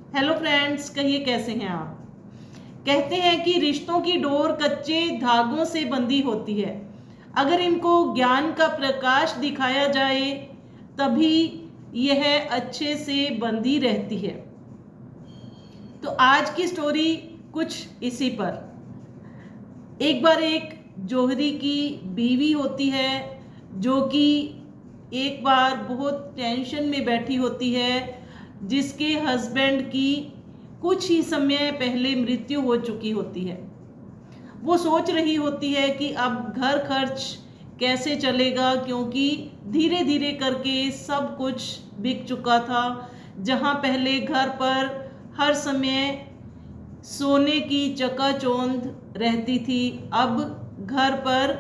Hello friends, कहिए कैसे हैं आप। कहते हैं कि रिश्तों की डोर कच्चे धागों से बंधी होती है। अगर इनको ज्ञान का प्रकाश दिखाया जाए तभी यह अच्छे से बंधी रहती है। तो आज की स्टोरी कुछ इसी पर। एक बार एक जौहरी की बीवी होती है जो कि एक बार बहुत टेंशन में बैठी होती है, जिसके हस्बैंड की कुछ ही समय पहले मृत्यु हो चुकी होती है। वो सोच रही होती है कि अब घर खर्च कैसे चलेगा, क्योंकि धीरे धीरे करके सब कुछ बिक चुका था। जहाँ पहले घर पर हर समय सोने की चकाचौंध रहती थी, अब घर पर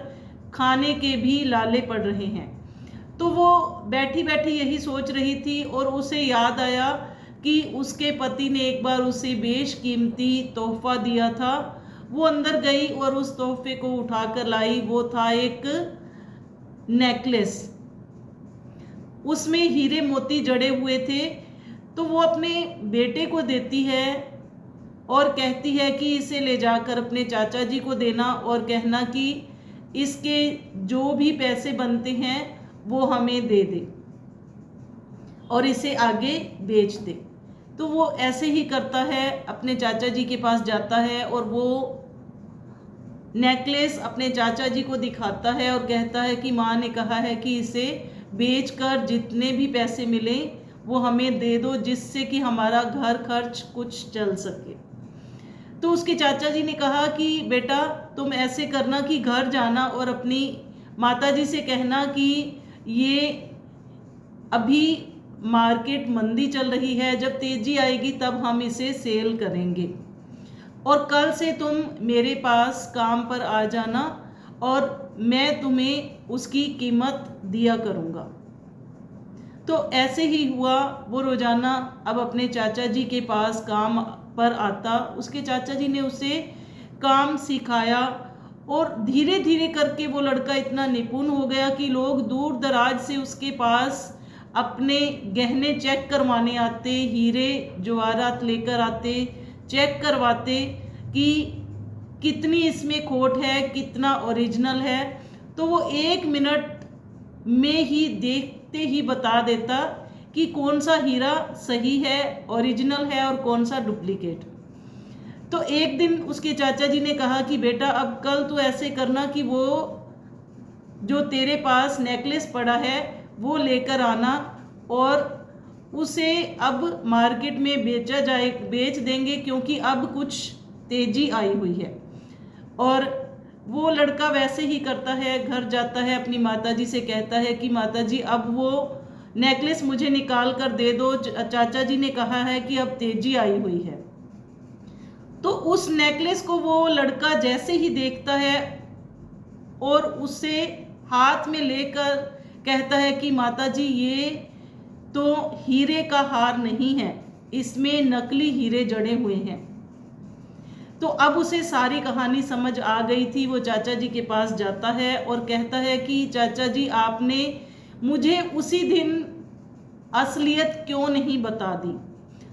खाने के भी लाले पड़ रहे हैं। तो वो बैठी बैठी यही सोच रही थी और उसे याद आया कि उसके पति ने एक बार उसे बेशकीमती तोहफा दिया था। वो अंदर गई और उस तोहफे को उठा कर लाई। वो था एक नेकलेस, उसमें हीरे मोती जड़े हुए थे। तो वो अपने बेटे को देती है और कहती है कि इसे ले जाकर अपने चाचा जी को देना और कहना कि इसके जो भी पैसे बनते हैं वो हमें दे दे और इसे आगे बेच दे। तो वो ऐसे ही करता है, अपने चाचा जी के पास जाता है और वो नेकलेस अपने चाचा जी को दिखाता है और कहता है कि माँ ने कहा है कि इसे बेचकर जितने भी पैसे मिले वो हमें दे दो, जिससे कि हमारा घर खर्च कुछ चल सके। तो उसके चाचा जी ने कहा कि बेटा तुम ऐसे करना कि घर जाना और अपनी माता जी से कहना कि ये अभी मार्केट मंदी चल रही है, जब तेजी आएगी तब हम इसे सेल करेंगे, और कल से तुम मेरे पास काम पर आ जाना और मैं तुम्हें उसकी कीमत दिया करूँगा। तो ऐसे ही हुआ। वो रोजाना अब अपने चाचा जी के पास काम पर आता। उसके चाचा जी ने उसे काम सिखाया और धीरे धीरे करके वो लड़का इतना निपुण हो गया कि लोग दूर दराज से उसके पास अपने गहने चेक करवाने आते, हीरे जवाहरात लेकर आते, चेक करवाते कि कितनी इसमें खोट है, कितना ओरिजिनल है। तो वो 1 मिनट में ही देखते ही बता देता कि कौन सा हीरा सही है, ओरिजिनल है और कौन सा डुप्लीकेट। तो एक दिन उसके चाचा जी ने कहा कि बेटा अब कल तो ऐसे करना कि वो जो तेरे पास नेकलेस पड़ा है वो लेकर आना और उसे अब मार्केट में बेचा जाए, बेच देंगे, क्योंकि अब कुछ तेजी आई हुई है। और वो लड़का वैसे ही करता है, घर जाता है, अपनी माताजी से कहता है कि माताजी अब वो नेकलेस मुझे निकाल कर दे दो, चाचा जी ने कहा है कि अब तेजी आई हुई है। तो उस नेकलेस को वो लड़का जैसे ही देखता है और उसे हाथ में लेकर कहता है कि माताजी ये तो हीरे का हार नहीं है, इसमें नकली हीरे जड़े हुए हैं। तो अब उसे सारी कहानी समझ आ गई थी। वो चाचा जी के पास जाता है और कहता है कि चाचा जी आपने मुझे उसी दिन असलियत क्यों नहीं बता दी।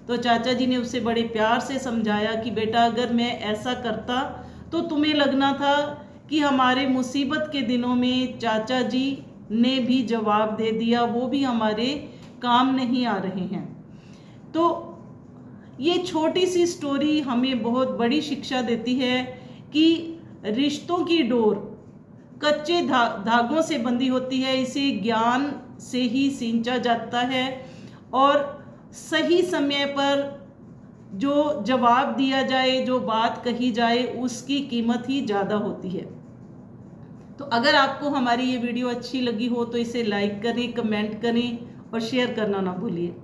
तो चाचा जी ने उसे बड़े प्यार से समझाया कि बेटा अगर मैं ऐसा करता तो तुम्हें लगना था कि हमारे मुसीबत के दिनों में चाचा जी ने भी जवाब दे दिया, वो भी हमारे काम नहीं आ रहे हैं। तो ये छोटी सी स्टोरी हमें बहुत बड़ी शिक्षा देती है कि रिश्तों की डोर कच्चे धागों से बंधी होती है, इसे ज्ञान से ही सींचा जाता है और सही समय पर जो जवाब दिया जाए, जो बात कही जाए, उसकी कीमत ही ज़्यादा होती है। तो अगर आपको हमारी ये वीडियो अच्छी लगी हो तो इसे लाइक करें, कमेंट करें और शेयर करना ना भूलिए।